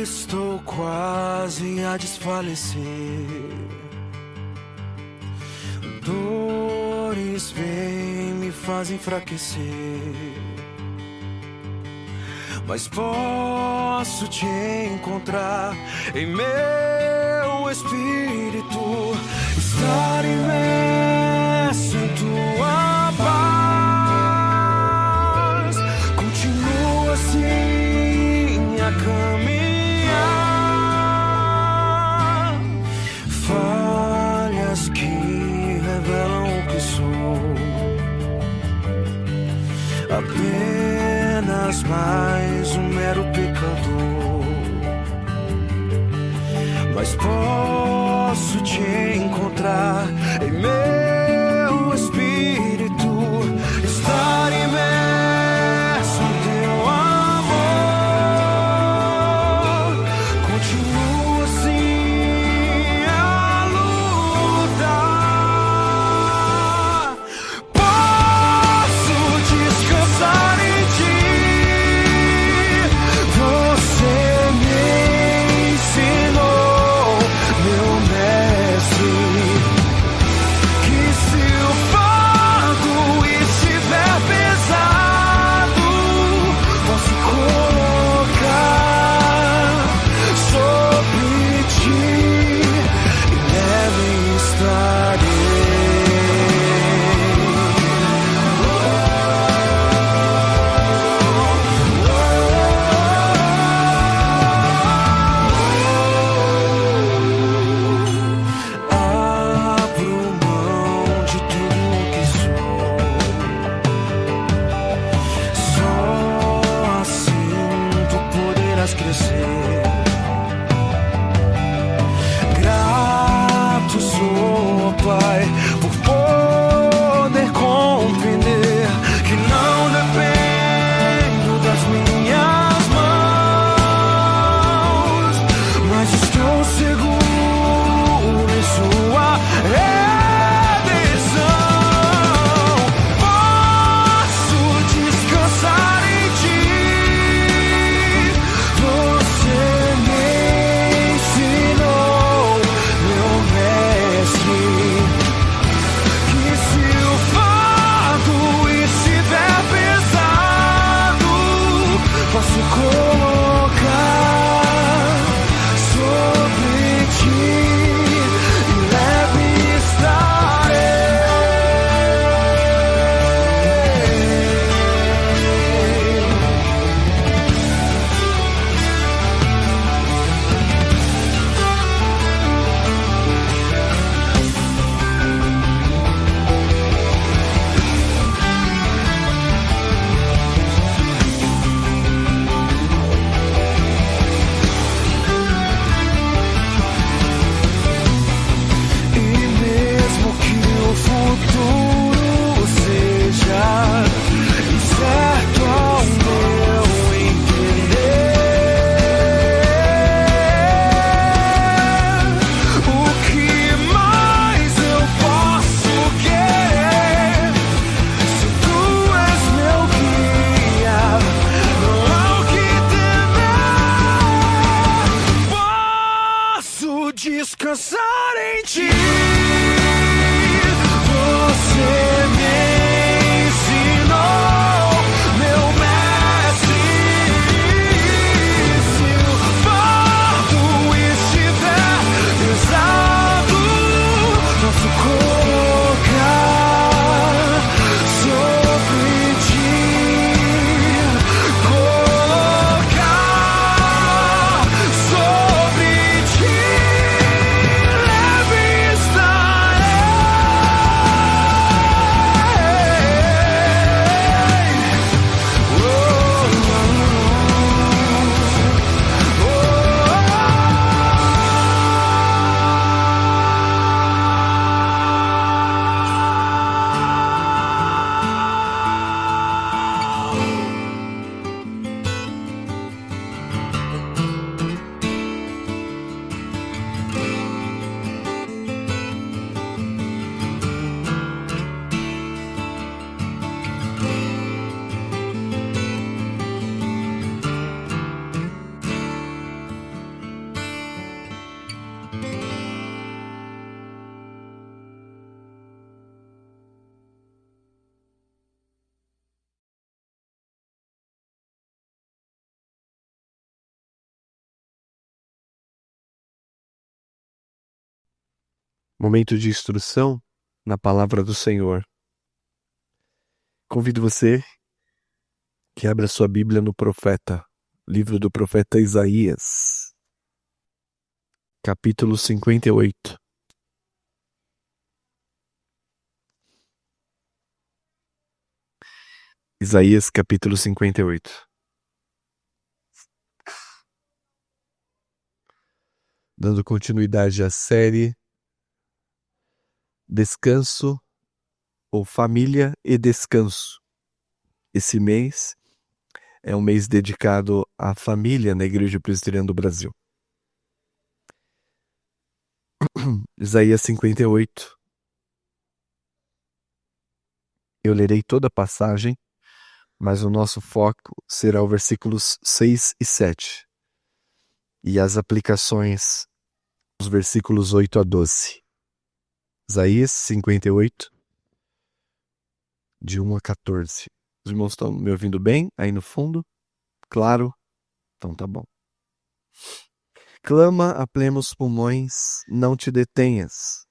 Estou quase a desfalecer. Dores vêm me fazem enfraquecer, mas posso te encontrar em meu espírito, estar imerso em tua paz. Continua assim a caminhar. Falhas que revelam o que sou, apenas mais um mero pecador, mas posso te encontrar em meu espírito, estar imerso em teu amor. Continua assim a lutar. Posso descansar em ti. Você me ensinou, meu mestre, que se o fardo estiver pesado, posso colocar sobre ti e leve estarei. Abro mão de tudo o que sou, só assim tu poderás crescer. Grato sou, Pai, por poder compreender que não dependo das minhas mãos, mas estou seguro em sua redenção. Posso descansar em ti. Você me ensinou, meu mestre, que se o fardo estiver pesado, posso colocar sobre ti e leve estarei. E mesmo que o futuro seja incerto ao meu entender, o que mais eu posso querer? Se tu és meu guia, não há o que temer. Posso descansar em ti. Você me ensinou, meu mestre, se o fardo estiver pesado, posso colocar sobre ti, colocar sobre ti, leve Momento de instrução na palavra do Senhor. Convido você que abra sua Bíblia no livro do profeta Isaías, capítulo 58. Isaías, capítulo 58. Dando continuidade à série Descanso ou Família e Descanso. Esse mês é um mês dedicado à família na Igreja Presbiteriana do Brasil. Isaías 58. Eu lerei toda a passagem, mas o nosso foco será os versículos 6 e 7 e as aplicações dos versículos 8 a 12. Isaías 58, de 1 a 14. Os irmãos estão me ouvindo bem aí no fundo? Claro? Então tá bom. Clama a plenos pulmões, não te detenhas.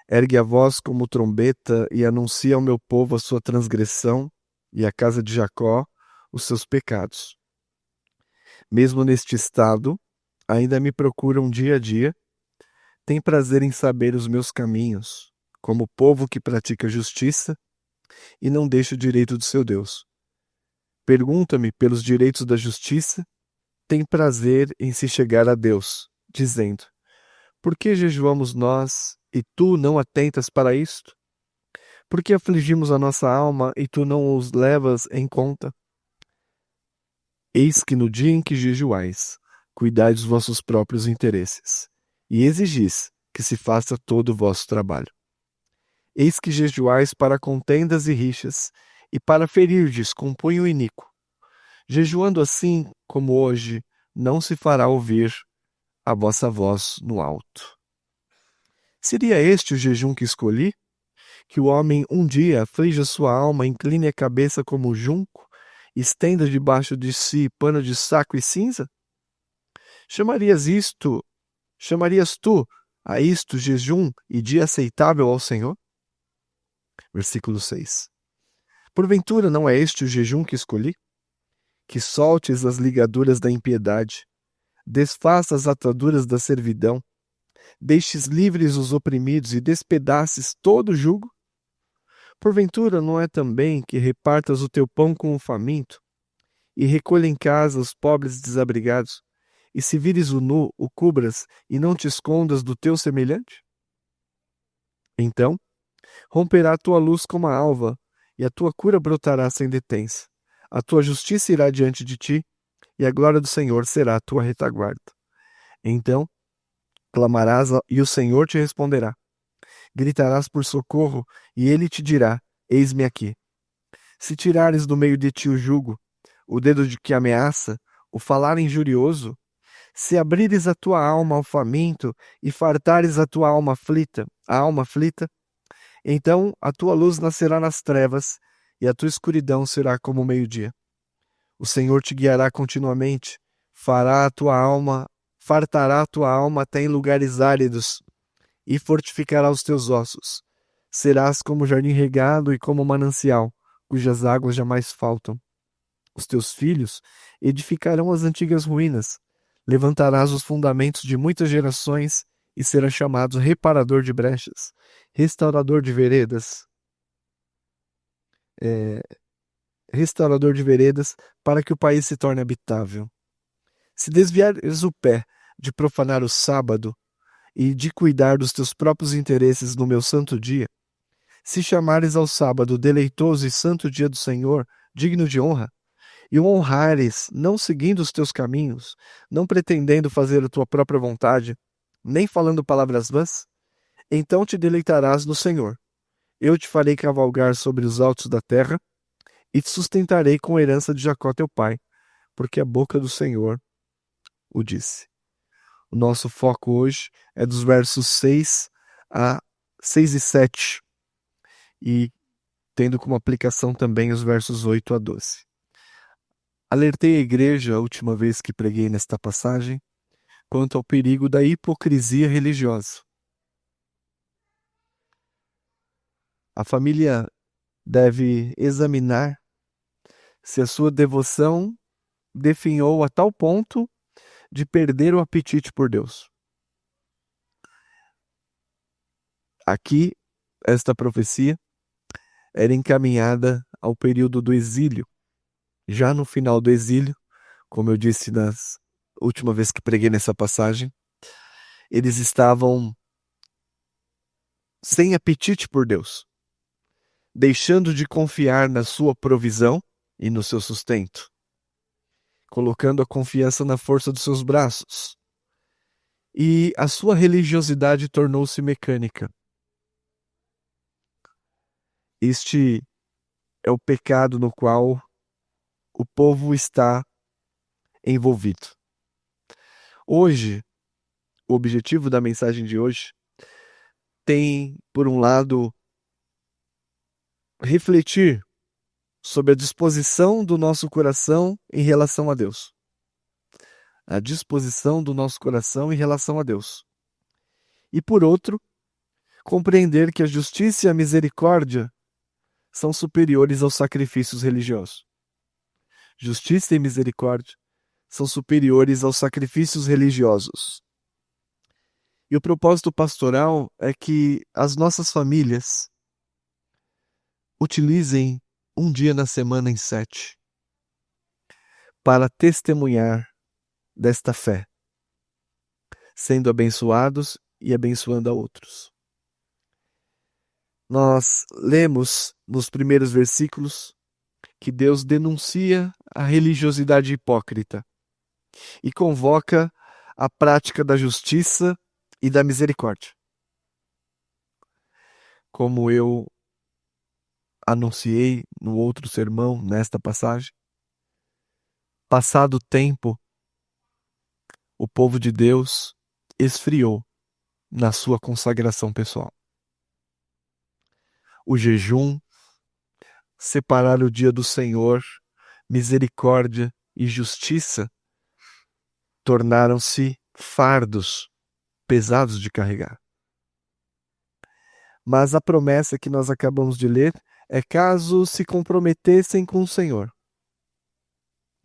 Ergue a voz como trombeta e anuncia ao meu povo a sua transgressão e à casa de Jacó os seus pecados. Mesmo neste estado, ainda me procuram dia a dia, têm prazer em saber os meus caminhos, como povo que pratica justiça e não deixa o direito do seu Deus. Pergunta-me pelos direitos da justiça, tem prazer em se chegar a Deus, dizendo: por que jejuamos nós e tu não atentas para isto? Por que afligimos a nossa alma e tu não os levas em conta? Eis que no dia em que jejuais, cuidai dos vossos próprios interesses, e exigis que se faça todo o vosso trabalho. Eis que jejuais para contendas e rixas, e para ferirdes com punho iníquo. Jejuando assim, como hoje, não se fará ouvir a vossa voz no alto. Seria este o jejum que escolhi? Que o homem um dia aflija sua alma, incline a cabeça como junco, estenda debaixo de si pano de saco e cinza? Chamarias tu a isto jejum e dia aceitável ao Senhor? Versículo 6. Porventura não é este o jejum que escolhi? Que soltes as ligaduras da impiedade, desfaças as ataduras da servidão, deixes livres os oprimidos e despedaces todo o jugo? Porventura não é também que repartas o teu pão com o faminto, e recolha em casa os pobres desabrigados, e se vires o nu, o cubras, e não te escondas do teu semelhante? Então romperá a tua luz como a alva, e a tua cura brotará sem detença. A tua justiça irá diante de ti, e a glória do Senhor será a tua retaguarda. Então clamarás e o Senhor te responderá. Gritarás por socorro, e ele te dirá: eis-me aqui. Se tirares do meio de ti o jugo, o dedo de que ameaça, o falar injurioso, se abrires a tua alma ao faminto e fartares a tua alma aflita, então a tua luz nascerá nas trevas e a tua escuridão será como o meio-dia. O Senhor te guiará continuamente, fartará a tua alma até em lugares áridos e fortificará os teus ossos. Serás como jardim regado e como manancial, cujas águas jamais faltam. Os teus filhos edificarão as antigas ruínas. Levantarás os fundamentos de muitas gerações e serás chamado reparador de brechas, restaurador de veredas, restaurador de veredas, para que o país se torne habitável. Se desviares o pé de profanar o sábado e de cuidar dos teus próprios interesses no meu santo dia, se chamares ao sábado deleitoso e santo dia do Senhor, digno de honra, e o honrares, não seguindo os teus caminhos, não pretendendo fazer a tua própria vontade, nem falando palavras vãs, então te deleitarás no Senhor. Eu te farei cavalgar sobre os altos da terra, e te sustentarei com a herança de Jacó teu pai, porque a boca do Senhor o disse. O nosso foco hoje é dos versos 6 e 7, e tendo como aplicação também os versos 8 a 12. Alertei a igreja a última vez que preguei nesta passagem quanto ao perigo da hipocrisia religiosa. A família deve examinar se a sua devoção definhou a tal ponto de perder o apetite por Deus. Aqui, esta profecia era encaminhada ao período do exílio. Já no final do exílio, como eu disse na última vez que preguei nessa passagem, eles estavam sem apetite por Deus, deixando de confiar na sua provisão e no seu sustento, colocando a confiança na força dos seus braços. E a sua religiosidade tornou-se mecânica. Este é o pecado no qual o povo está envolvido. Hoje, o objetivo da mensagem de hoje tem, por um lado, refletir sobre a disposição do nosso coração em relação a Deus. A disposição do nosso coração em relação a Deus. E, por outro, compreender que a justiça e a misericórdia são superiores aos sacrifícios religiosos. Justiça e misericórdia são superiores aos sacrifícios religiosos. E o propósito pastoral é que as nossas famílias utilizem um dia na semana em 7 para testemunhar desta fé, sendo abençoados e abençoando a outros. Nós lemos nos primeiros versículos que Deus denuncia a religiosidade hipócrita e convoca a prática da justiça e da misericórdia. Como eu anunciei no outro sermão, nesta passagem, passado o tempo, o povo de Deus esfriou na sua consagração pessoal. O jejum, separar o dia do Senhor, misericórdia e justiça tornaram-se fardos pesados de carregar. Mas a promessa que nós acabamos de ler é caso se comprometessem com o Senhor.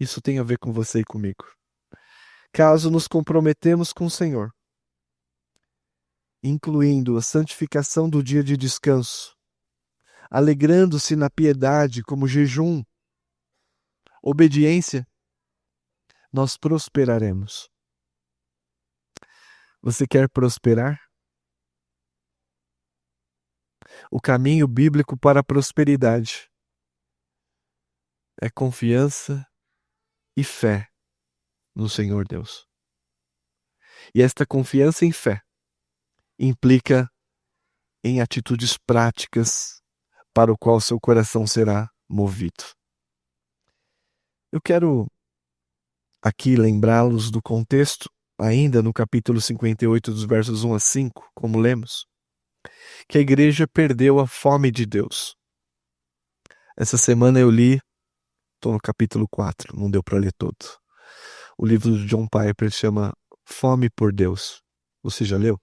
Isso tem a ver com você e comigo. Caso nos comprometemos com o Senhor, incluindo a santificação do dia de descanso, alegrando-se na piedade como jejum, obediência, nós prosperaremos. Você quer prosperar? O caminho bíblico para a prosperidade é confiança e fé no Senhor Deus. E esta confiança em fé implica em atitudes práticas para o qual seu coração será movido. Eu quero aqui lembrá-los do contexto, ainda no capítulo 58, dos versos 1 a 5, como lemos, que a igreja perdeu a fome de Deus. Essa semana eu li, estou no capítulo 4, não deu para ler todo. O livro de John Piper chama Fome por Deus. Você já leu?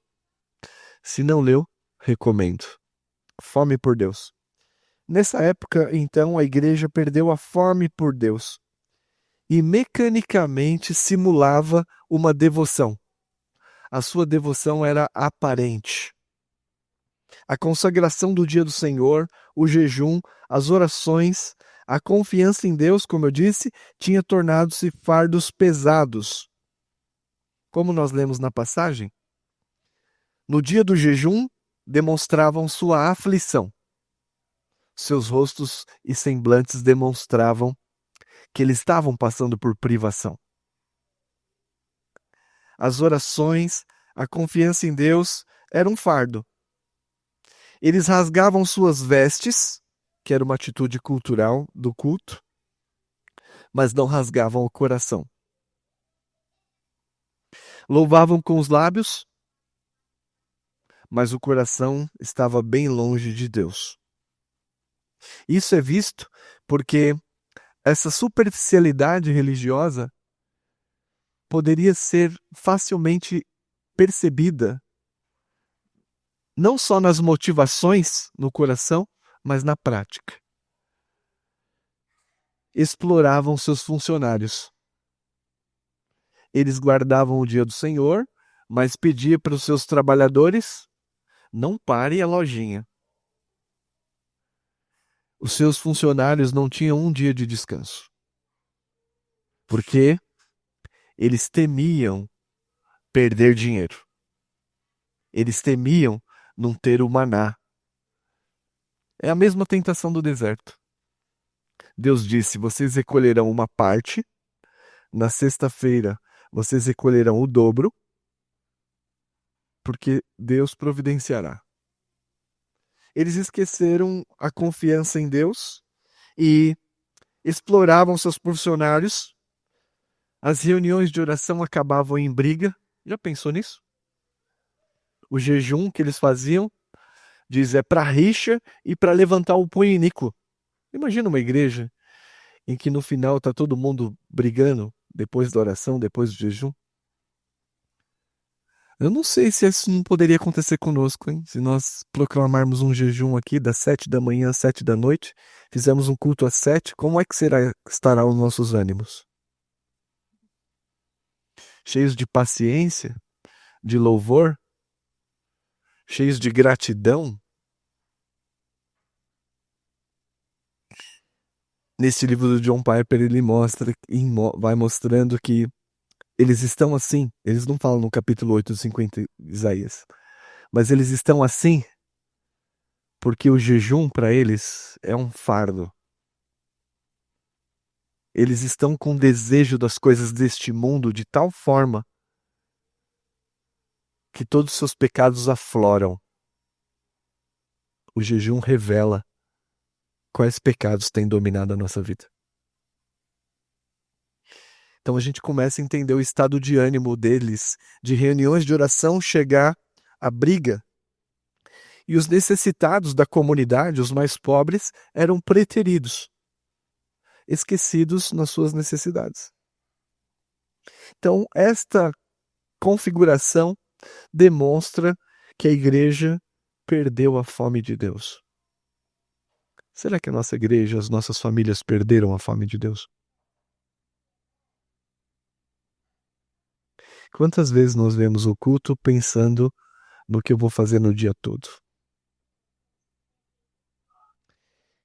Se não leu, recomendo. Fome por Deus. Nessa época, então, a igreja perdeu a fome por Deus e mecanicamente simulava uma devoção. A sua devoção era aparente. A consagração do dia do Senhor, o jejum, as orações, a confiança em Deus, como eu disse, tinha tornado-se fardos pesados. Como nós lemos na passagem, no dia do jejum, demonstravam sua aflição. Seus rostos e semblantes demonstravam que eles estavam passando por privação. As orações, a confiança em Deus era um fardo. Eles rasgavam suas vestes, que era uma atitude cultural do culto, mas não rasgavam o coração. Louvavam com os lábios, mas o coração estava bem longe de Deus. Isso é visto porque essa superficialidade religiosa poderia ser facilmente percebida não só nas motivações no coração, mas na prática exploravam seus funcionários. Eles guardavam o dia do Senhor, mas pedia para os seus trabalhadores: não parem a lojinha. Os seus funcionários não tinham um dia de descanso, porque eles temiam perder dinheiro. Eles temiam não ter o maná. É a mesma tentação do deserto. Deus disse: vocês recolherão uma parte, na sexta-feira vocês recolherão o dobro, porque Deus providenciará. Eles esqueceram a confiança em Deus e exploravam seus funcionários. As reuniões de oração acabavam em briga. Já pensou nisso? O jejum que eles faziam, diz, é para rixa e para levantar o punho iníquo. Imagina uma igreja em que no final está todo mundo brigando depois da oração, depois do jejum. Eu não sei se isso não poderia acontecer conosco, hein? Se nós proclamarmos um jejum aqui das 7 da manhã às 7 da noite, fizemos um culto às 7, como é que estará os nossos ânimos? Cheios de paciência, de louvor, cheios de gratidão? Nesse livro do John Piper, ele vai mostrando que eles estão assim. Eles não falam no capítulo 8 dos 50 Isaías, mas eles estão assim porque o jejum para eles é um fardo. Eles estão com desejo das coisas deste mundo de tal forma que todos os seus pecados afloram. O jejum revela quais pecados têm dominado a nossa vida. Então a gente começa a entender o estado de ânimo deles, de reuniões de oração chegar à briga. E os necessitados da comunidade, os mais pobres, eram preteridos, esquecidos nas suas necessidades. Então esta configuração demonstra que a igreja perdeu a fome de Deus. Será que a nossa igreja, as nossas famílias perderam a fome de Deus? Quantas vezes nós vemos o culto pensando no que eu vou fazer no dia todo?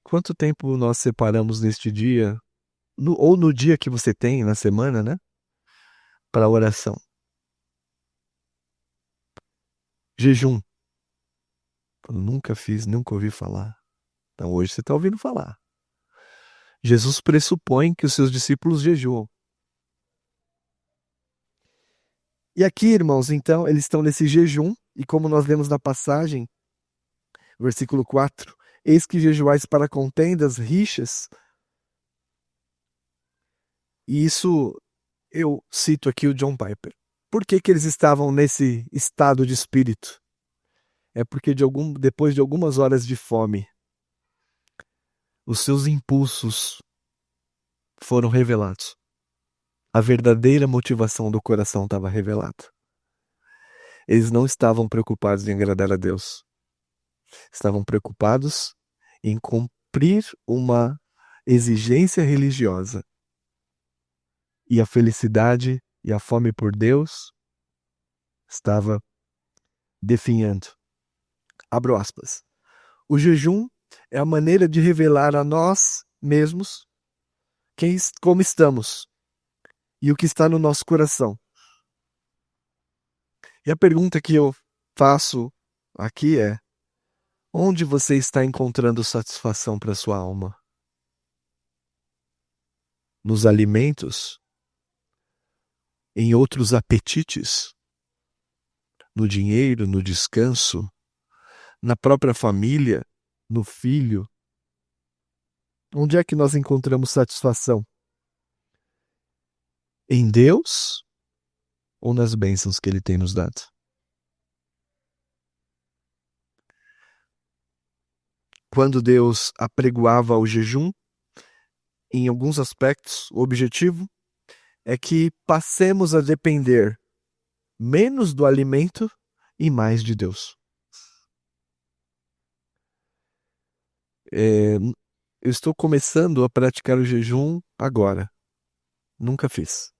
Quanto tempo nós separamos neste dia, ou no dia que você tem, na semana, né? Para oração. Jejum. Eu nunca fiz, nunca ouvi falar. Então hoje você está ouvindo falar. Jesus pressupõe que os seus discípulos jejuam. E aqui, irmãos, então, eles estão nesse jejum, e como nós lemos na passagem, versículo 4, eis que jejuais para contendas, rixas. E isso, eu cito aqui o John Piper. Por que eles estavam nesse estado de espírito? É porque depois de algumas horas de fome, os seus impulsos foram revelados. A verdadeira motivação do coração estava revelada. Eles não estavam preocupados em agradar a Deus. Estavam preocupados em cumprir uma exigência religiosa. E a felicidade e a fome por Deus estava definhando. Abro aspas. O jejum é a maneira de revelar a nós mesmos como estamos e o que está no nosso coração. E a pergunta que eu faço aqui é: onde você está encontrando satisfação para sua alma? Nos alimentos? Em outros apetites? No dinheiro, no descanso? Na própria família? No filho? Onde é que nós encontramos satisfação? Em Deus ou nas bênçãos que Ele tem nos dado? Quando Deus apregoava o jejum, em alguns aspectos, o objetivo é que passemos a depender menos do alimento e mais de Deus. Eu estou começando a praticar o jejum agora. Nunca fiz.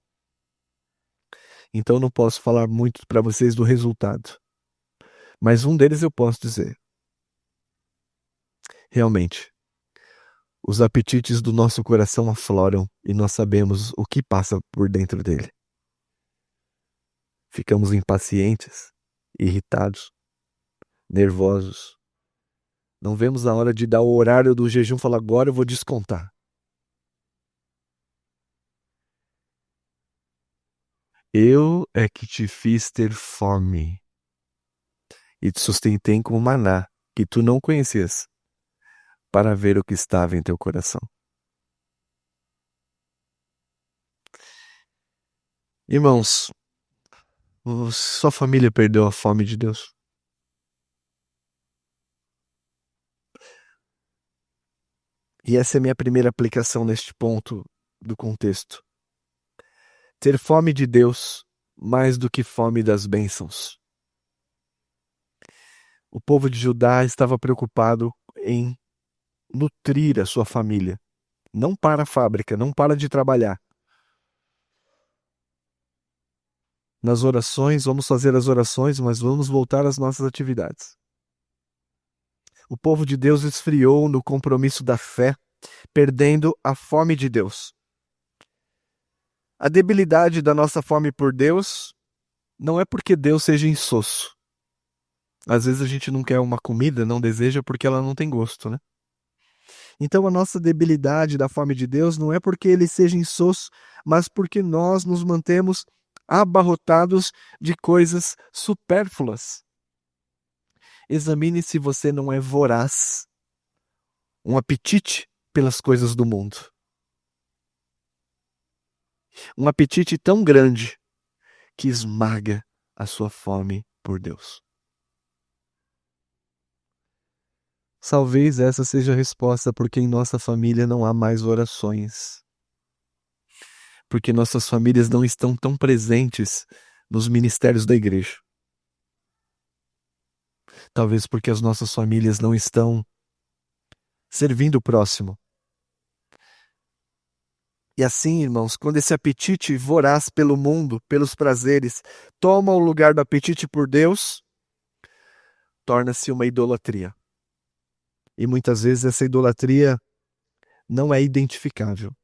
Então não posso falar muito para vocês do resultado. Mas um deles eu posso dizer. Realmente, os apetites do nosso coração afloram e nós sabemos o que passa por dentro dele. Ficamos impacientes, irritados, nervosos. Não vemos a hora de dar o horário do jejum e falar, agora eu vou descontar. Eu é que te fiz ter fome e te sustentei com maná que tu não conhecias, para ver o que estava em teu coração. Irmãos, sua família perdeu a fome de Deus? E essa é a minha primeira aplicação neste ponto do contexto. Ter fome de Deus mais do que fome das bênçãos. O povo de Judá estava preocupado em nutrir a sua família. Não para a fábrica, não para de trabalhar. Nas orações, vamos fazer as orações, mas vamos voltar às nossas atividades. O povo de Deus esfriou no compromisso da fé, perdendo a fome de Deus. A debilidade da nossa fome por Deus não é porque Deus seja insosso. Às vezes a gente não quer uma comida, não deseja porque ela não tem gosto, né? Então a nossa debilidade da fome de Deus não é porque ele seja insosso, mas porque nós nos mantemos abarrotados de coisas supérfluas. Examine se você não é voraz, um apetite pelas coisas do mundo. Um apetite tão grande que esmaga a sua fome por Deus. Talvez essa seja a resposta porque em nossa família não há mais orações. Porque nossas famílias não estão tão presentes nos ministérios da igreja. Talvez porque as nossas famílias não estão servindo o próximo. E assim, irmãos, quando esse apetite voraz pelo mundo, pelos prazeres, toma o lugar do apetite por Deus, torna-se uma idolatria. E muitas vezes essa idolatria não é identificável.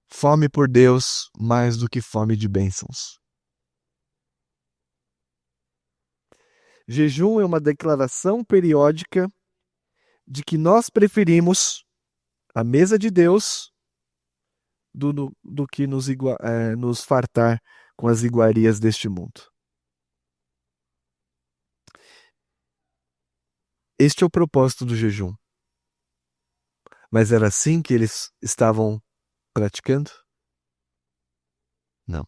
Fome por Deus mais do que fome de bênçãos. Jejum é uma declaração periódica de que nós preferimos a mesa de Deus do que nos fartar com as iguarias deste mundo. Este é o propósito do jejum. Mas era assim que eles estavam praticando? Não.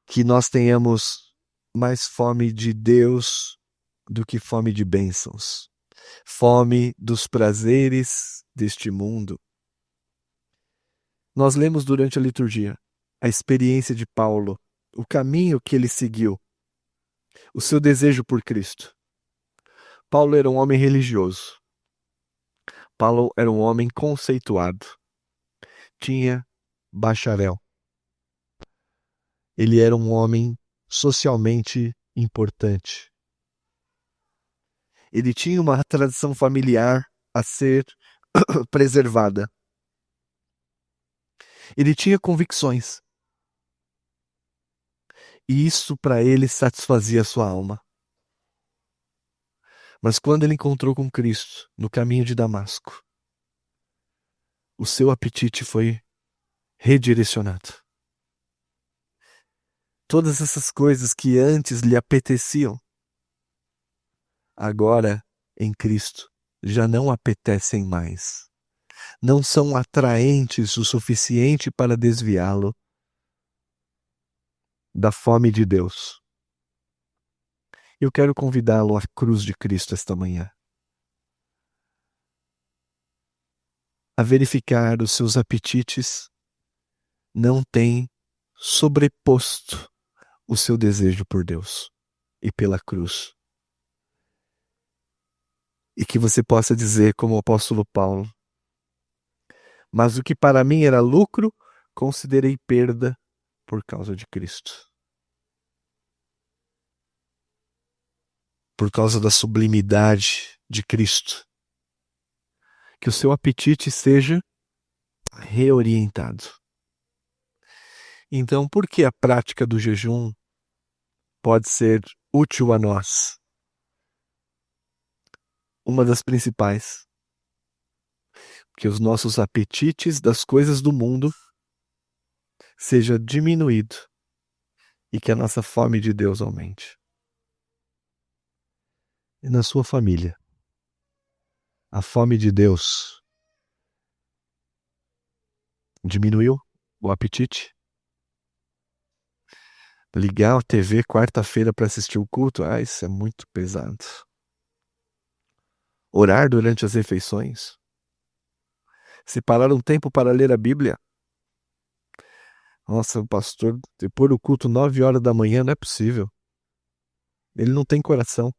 Que nós tenhamos mais fome de Deus do que fome de bênçãos. Fome dos prazeres deste mundo. Nós lemos durante a liturgia a experiência de Paulo, o caminho que ele seguiu, o seu desejo por Cristo. Paulo era um homem religioso. Paulo era um homem conceituado. Tinha bacharel. Ele era um homem socialmente importante. Ele tinha uma tradição familiar a ser preservada. Ele tinha convicções. E isso para ele satisfazia a sua alma. Mas quando ele encontrou com Cristo no caminho de Damasco, o seu apetite foi redirecionado. Todas essas coisas que antes lhe apeteciam, agora em Cristo já não apetecem mais. Não são atraentes o suficiente para desviá-lo da fome de Deus. Eu quero convidá-lo à cruz de Cristo esta manhã. A verificar os seus apetites não têm sobreposto o seu desejo por Deus e pela cruz. E que você possa dizer, como o apóstolo Paulo: mas o que para mim era lucro, considerei perda por causa de Cristo. Por causa da sublimidade de Cristo. Que o seu apetite seja reorientado. Então, por que a prática do jejum pode ser útil a nós? Uma das principais. Que os nossos apetites das coisas do mundo seja diminuído e que a nossa fome de Deus aumente. E na sua família, a fome de Deus diminuiu o apetite? Ligar a TV quarta-feira para assistir o culto? Isso é muito pesado. Orar durante as refeições? Separar um tempo para ler a Bíblia? Nossa, o pastor, depois do culto 9 horas da manhã, não é possível. Ele não tem coração.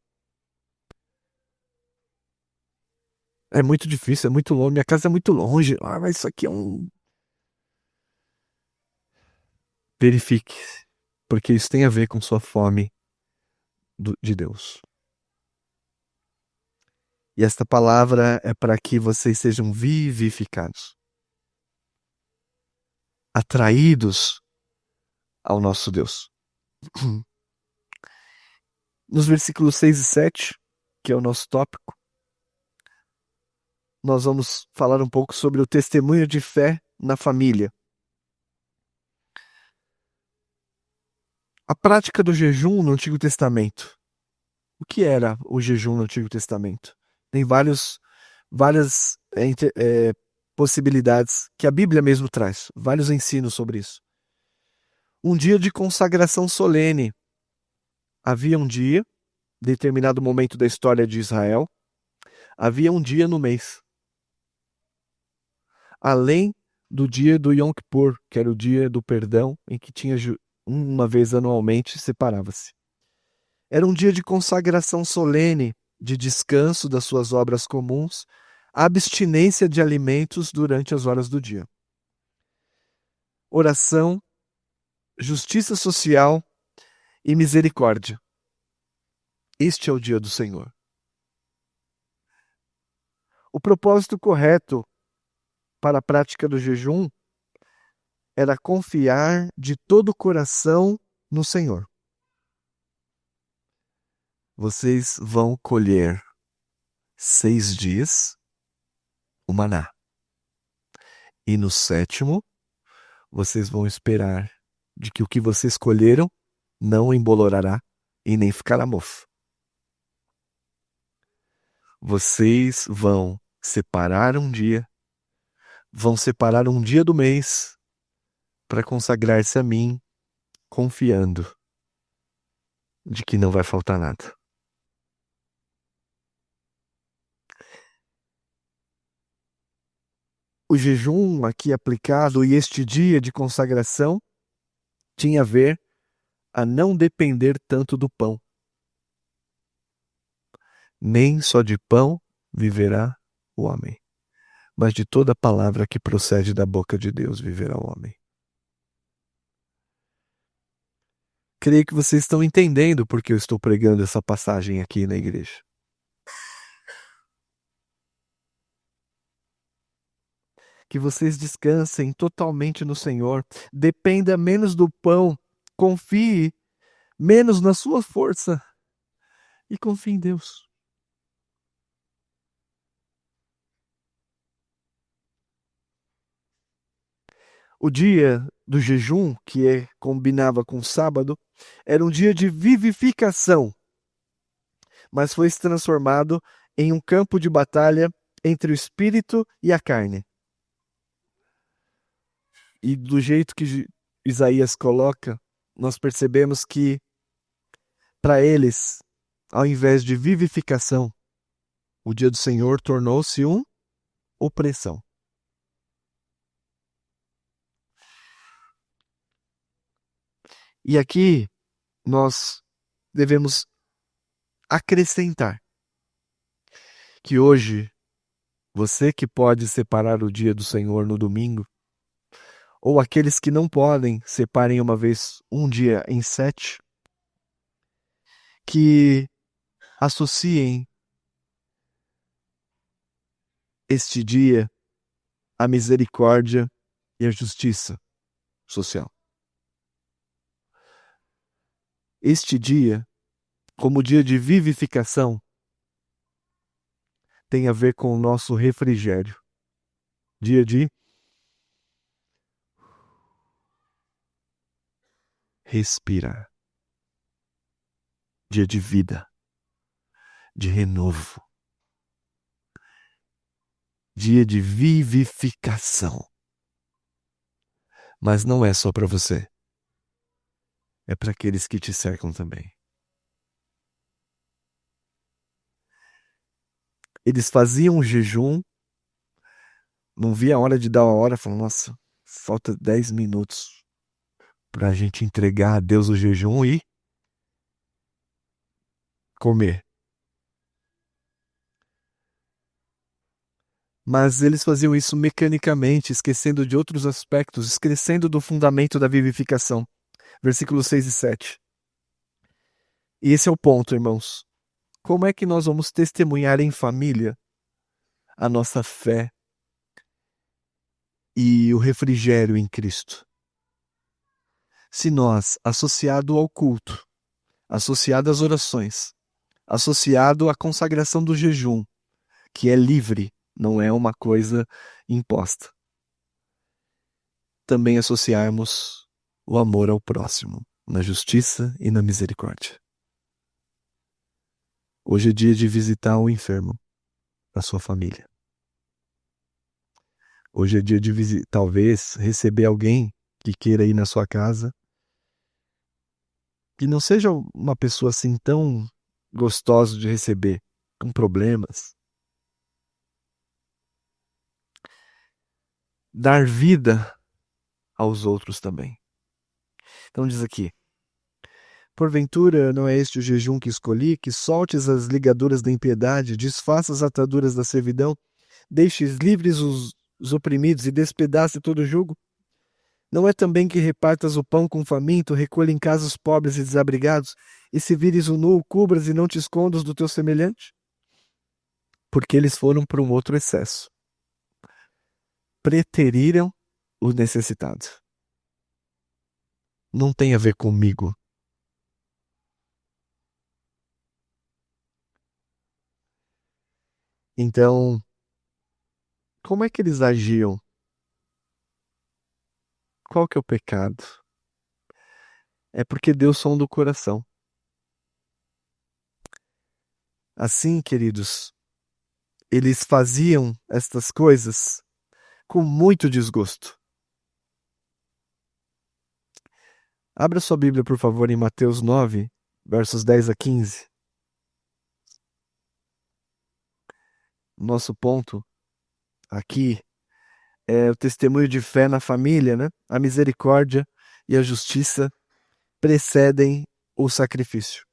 É muito difícil, é muito longe. Minha casa é muito longe. Mas isso aqui é um... Verifique, porque isso tem a ver com sua fome de Deus. E esta palavra é para que vocês sejam vivificados, atraídos ao nosso Deus. Nos versículos 6 e 7, que é o nosso tópico, nós vamos falar um pouco sobre o testemunho de fé na família. A prática do jejum no Antigo Testamento. O que era o jejum no Antigo Testamento? Tem várias possibilidades que a Bíblia mesmo traz, vários ensinos sobre isso. Um dia de consagração solene. Havia um dia, determinado momento da história de Israel, havia um dia no mês. Além do dia do Yom Kippur, que era o dia do perdão, em que tinha uma vez anualmente separava-se. Era um dia de consagração solene, de descanso das suas obras comuns, abstinência de alimentos durante as horas do dia. Oração, justiça social e misericórdia. Este é o dia do Senhor. O propósito correto para a prática do jejum era confiar de todo o coração no Senhor. Vocês vão colher 6 dias o maná. E no 7º, vocês vão esperar de que o que vocês colheram não embolorará e nem ficará mofo. Vocês vão separar um dia do mês para consagrar-se a mim, confiando de que não vai faltar nada. O jejum aqui aplicado e este dia de consagração tinha a ver a não depender tanto do pão. Nem só de pão viverá o homem, mas de toda palavra que procede da boca de Deus viverá o homem. Creio que vocês estão entendendo porque eu estou pregando essa passagem aqui na igreja. Que vocês descansem totalmente no Senhor, dependa menos do pão, confie menos na sua força e confie em Deus. O dia do jejum, que combinava com o sábado, era um dia de vivificação, mas foi transformado em um campo de batalha entre o espírito e a carne. E do jeito que Isaías coloca, nós percebemos que, para eles, ao invés de vivificação, o dia do Senhor tornou-se uma opressão. E aqui nós devemos acrescentar que hoje, você que pode separar o dia do Senhor no domingo, ou aqueles que não podem, separem uma vez um dia em 7, que associem este dia à misericórdia e à justiça social. Este dia, como dia de vivificação, tem a ver com o nosso refrigério. Dia de respirar. Dia de vida, de renovo. Dia de vivificação. Mas não é só para você. É para aqueles que te cercam também. Eles faziam um jejum, não via a hora de dar a hora, falavam, nossa, falta 10 minutos para a gente entregar a Deus o jejum e comer. Mas eles faziam isso mecanicamente, esquecendo de outros aspectos, esquecendo do fundamento da vivificação. Versículos 6 e 7. E esse é o ponto, irmãos. Como é que nós vamos testemunhar em família a nossa fé e o refrigério em Cristo? Se nós, associado ao culto, associado às orações, associado à consagração do jejum, que é livre, não é uma coisa imposta, também associarmos o amor ao próximo, na justiça e na misericórdia. Hoje é dia de visitar o enfermo da sua família. Hoje é dia de talvez receber alguém que queira ir na sua casa, que não seja uma pessoa assim tão gostosa de receber, com problemas. Dar vida aos outros também. Então diz aqui: porventura não é este o jejum que escolhi, que soltes as ligaduras da impiedade, desfaças as ataduras da servidão, deixes livres os oprimidos e despedace todo o jugo? Não é também que repartas o pão com o faminto, recolha em casa os pobres e desabrigados, e se vires o nu, cubras e não te escondas do teu semelhante? Porque eles foram para um outro excesso. Preteriram o necessitado. Não tem a ver comigo. Então, como é que eles agiam? Qual que é o pecado? É porque Deus sonda o coração. Assim, queridos, eles faziam estas coisas com muito desgosto. Abra sua Bíblia, por favor, em Mateus 9, versos 10 a 15. Nosso ponto aqui é o testemunho de fé na família, né? A misericórdia e a justiça precedem o sacrifício.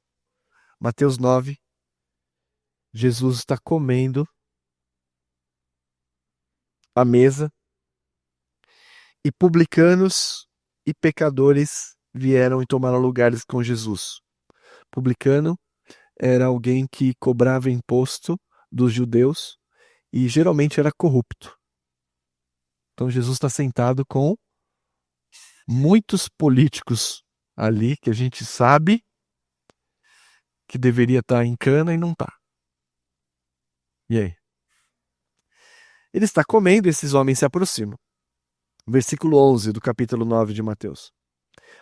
Mateus 9, Jesus está comendo à mesa e publicanos e pecadores vieram e tomaram lugares com Jesus. Publicano era alguém que cobrava imposto dos judeus e geralmente era corrupto. Então Jesus está sentado com muitos políticos ali que a gente sabe que deveria estar em cana e não está. E aí? Ele está comendo e esses homens se aproximam. Versículo 11 do capítulo 9 de Mateus.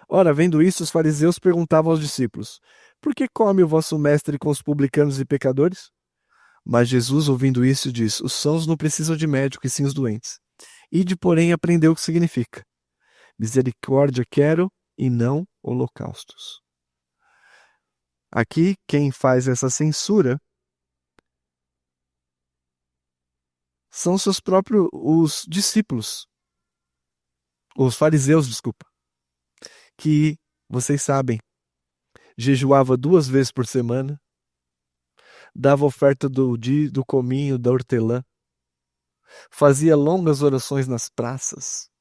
Ora, vendo isso, os fariseus perguntavam aos discípulos: por que come o vosso mestre com os publicanos e pecadores? Mas Jesus, ouvindo isso, diz: os sãos não precisam de médico, e sim os doentes. Ide, porém, aprender o que significa: misericórdia quero e não holocaustos. Aqui, quem faz essa censura são seus próprios os discípulos, os fariseus, desculpa, que vocês sabem, jejuava 2 vezes por semana, dava oferta do cominho, da hortelã, fazia longas orações nas praças.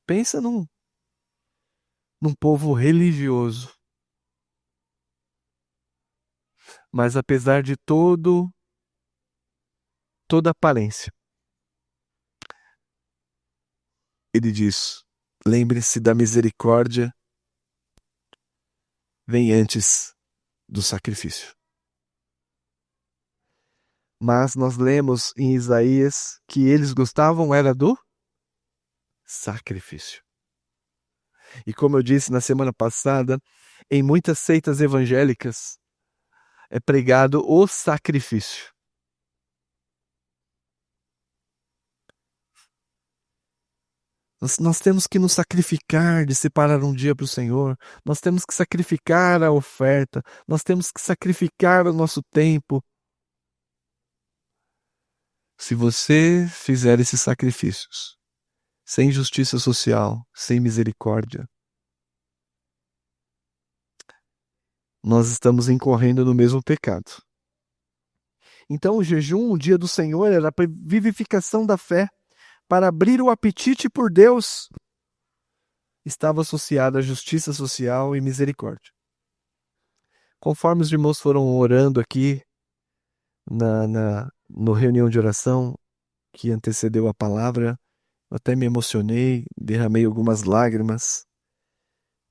Pensa num povo religioso. Mas apesar de toda aparência, ele diz: lembre-se da misericórdia, vem antes do sacrifício. Mas nós lemos em Isaías que eles gostavam era do sacrifício. E como eu disse na semana passada, em muitas seitas evangélicas é pregado o sacrifício. Nós temos que nos sacrificar de separar um dia para o Senhor. Nós temos que sacrificar a oferta. Nós temos que sacrificar o nosso tempo. Se você fizer esses sacrifícios sem justiça social, sem misericórdia, nós estamos incorrendo no mesmo pecado. Então, o jejum, o dia do Senhor, era a vivificação da fé, para abrir o apetite por Deus. Estava associado à justiça social e misericórdia. Conforme os irmãos foram orando aqui no reunião de oração que antecedeu a palavra, eu até me emocionei, derramei algumas lágrimas,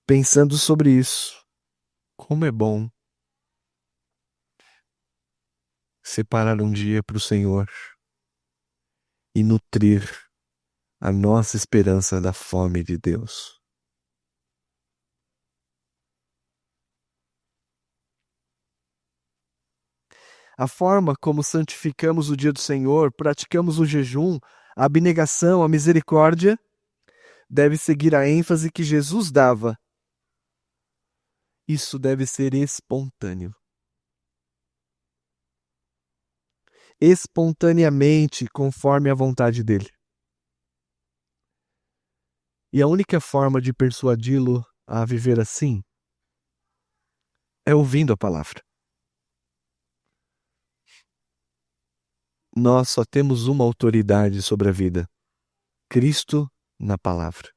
pensando sobre isso. Como é bom separar um dia para o Senhor e nutrir a nossa esperança da fome de Deus. A forma como santificamos o dia do Senhor, praticamos o jejum, a abnegação, a misericórdia, deve seguir a ênfase que Jesus dava. Isso deve ser espontâneo. Espontaneamente, conforme a vontade dele. E a única forma de persuadi-lo a viver assim é ouvindo a palavra. Nós só temos uma autoridade sobre a vida: Cristo na palavra.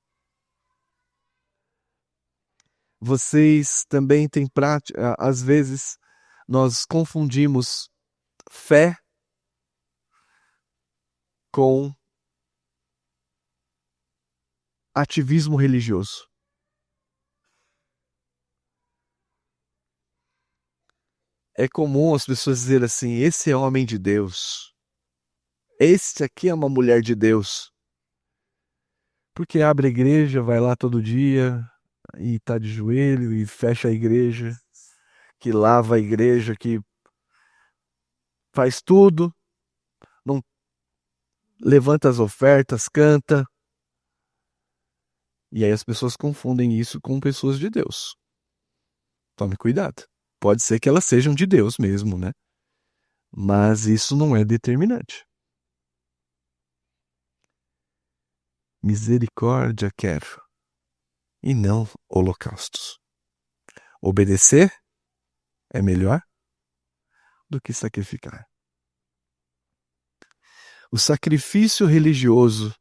Vocês também têm prática, às vezes nós confundimos fé com ativismo religioso. É comum as pessoas dizerem assim: esse é homem de Deus. Esse aqui é uma mulher de Deus. Porque abre a igreja, vai lá todo dia e tá de joelho e fecha a igreja, que lava a igreja, que faz tudo, não levanta as ofertas, canta. E aí as pessoas confundem isso com pessoas de Deus. Tome cuidado. Pode ser que elas sejam de Deus mesmo, né? Mas isso não é determinante. Misericórdia quero, e não holocaustos. Obedecer é melhor do que sacrificar. O sacrifício religioso,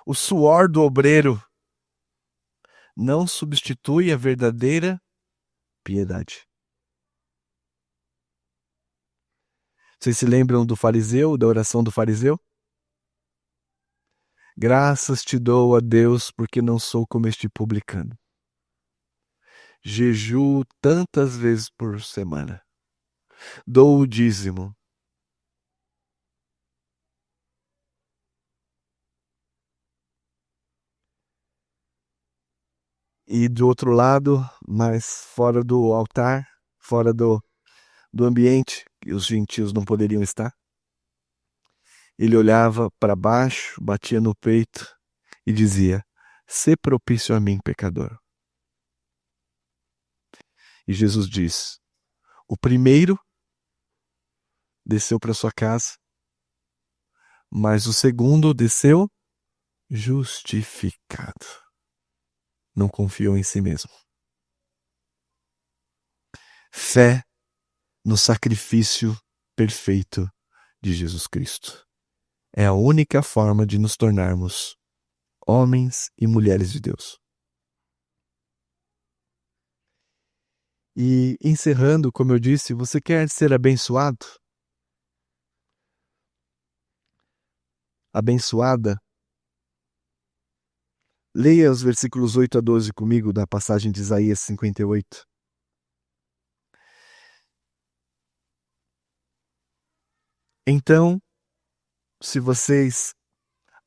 o suor do obreiro, não substitui a verdadeira piedade. Vocês se lembram do fariseu, da oração do fariseu? Graças te dou a Deus, porque não sou como este publicano. Jejuo tantas vezes por semana. Dou o dízimo. E do outro lado, mas fora do altar, fora do ambiente, que os gentios não poderiam estar, ele olhava para baixo, batia no peito e dizia: sê propício a mim, pecador. E Jesus diz: o primeiro desceu para sua casa, mas o segundo desceu justificado. Não confiou em si mesmo. Fé no sacrifício perfeito de Jesus Cristo. É a única forma de nos tornarmos homens e mulheres de Deus. E encerrando, como eu disse, você quer ser abençoado? Abençoada? Leia os versículos 8 a 12 comigo da passagem de Isaías 58. Então, se vocês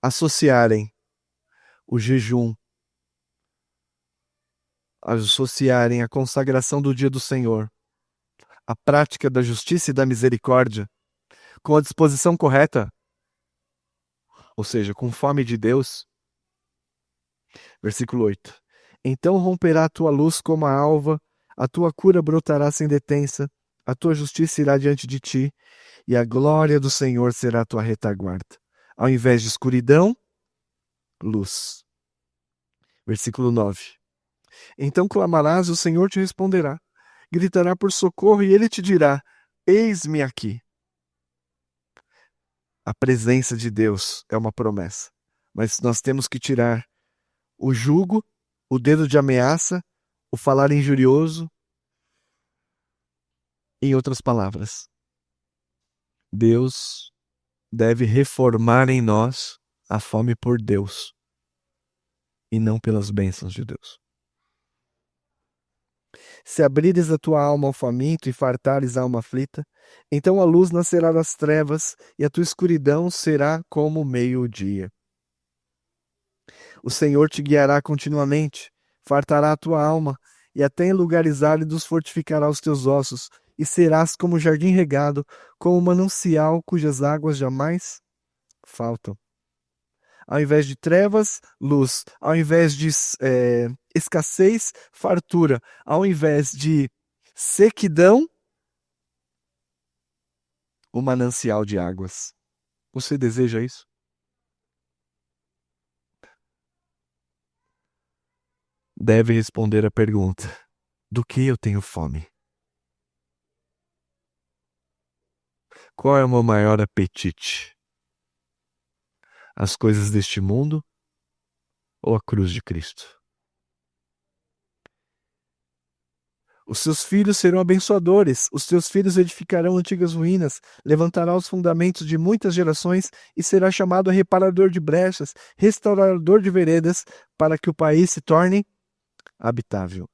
associarem o jejum, associarem a consagração do dia do Senhor, a prática da justiça e da misericórdia, com a disposição correta, ou seja, com fome de Deus. Versículo 8. Então romperá a tua luz como a alva, a tua cura brotará sem detença, a tua justiça irá diante de ti, e a glória do Senhor será a tua retaguarda. Ao invés de escuridão, luz. Versículo 9. Então clamarás e o Senhor te responderá. Gritará por socorro e ele te dirá: eis-me aqui. A presença de Deus é uma promessa, mas nós temos que tirar o jugo, o dedo de ameaça, o falar injurioso. Em outras palavras, Deus deve reformar em nós a fome por Deus e não pelas bênçãos de Deus. Se abrires a tua alma ao faminto e fartares a alma aflita, então a luz nascerá das trevas e a tua escuridão será como o meio-dia. O Senhor te guiará continuamente, fartará a tua alma e até em lugares áridos fortificará os teus ossos, e serás como jardim regado, como um manancial cujas águas jamais faltam. Ao invés de trevas, luz. Ao invés de escassez, fartura. Ao invés de sequidão, o manancial de águas. Você deseja isso? Deve responder a pergunta: do que eu tenho fome? Qual é o meu maior apetite? As coisas deste mundo ou a cruz de Cristo? Os seus filhos serão abençoadores, os teus filhos edificarão antigas ruínas, levantará os fundamentos de muitas gerações e será chamado reparador de brechas, restaurador de veredas, para que o país se torne habitável.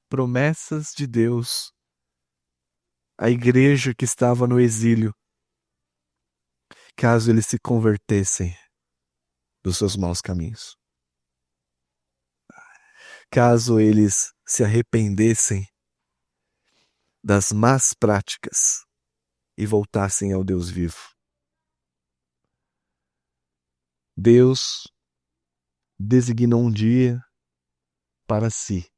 Promessas de Deus à igreja que estava no exílio, caso eles se convertessem dos seus maus caminhos. Caso eles se arrependessem das más práticas e voltassem ao Deus vivo. Deus designou um dia para si.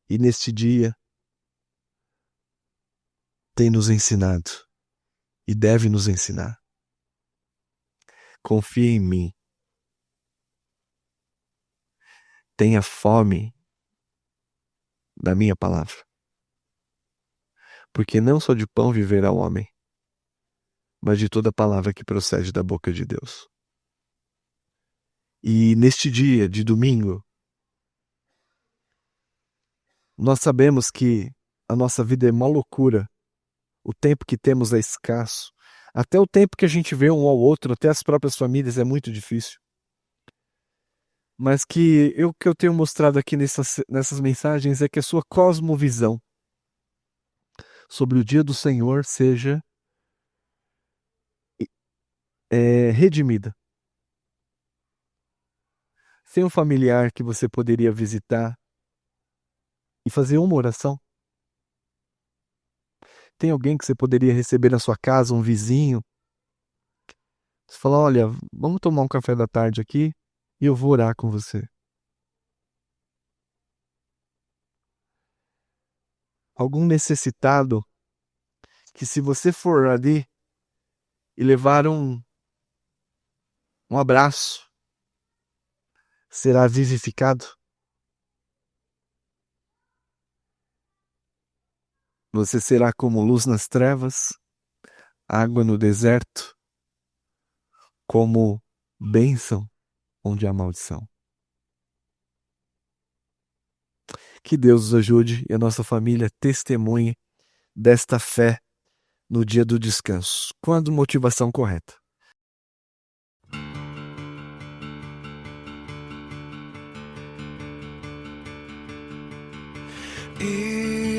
E neste dia tem nos ensinado e deve nos ensinar. Confie em mim. Tenha fome da minha palavra. Porque não só de pão viverá o homem, mas de toda palavra que procede da boca de Deus. E neste dia de domingo, nós sabemos que a nossa vida é uma loucura. O tempo que temos é escasso. Até o tempo que a gente vê um ao outro, até as próprias famílias, é muito difícil. Mas que o que eu tenho mostrado aqui nessas mensagens é que a sua cosmovisão sobre o dia do Senhor seja redimida. Tem um familiar que você poderia visitar e fazer uma oração? Tem alguém que você poderia receber na sua casa, um vizinho? Você fala: olha, vamos tomar um café da tarde aqui e eu vou orar com você. Algum necessitado que, se você for ali e levar um abraço, será vivificado? Você será como luz nas trevas, água no deserto, como bênção onde há maldição. Que Deus nos ajude e a nossa família testemunhe desta fé no dia do descanso, com a motivação correta.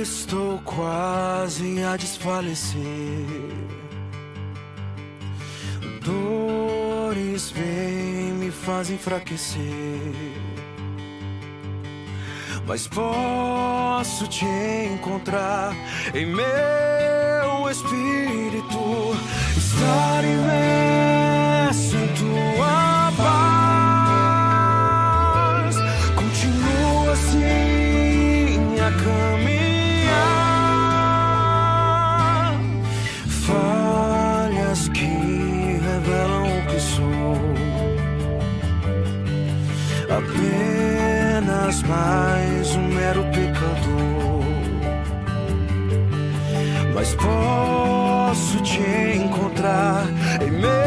Estou quase a desfalecer. Dores vêm, me fazem enfraquecer. Mas posso te encontrar em meu espírito, estar imerso em tua paz. Continua assim a caminhar. Falhas que revelam o que sou, apenas mais um mero pecador. Mas posso te encontrar em meu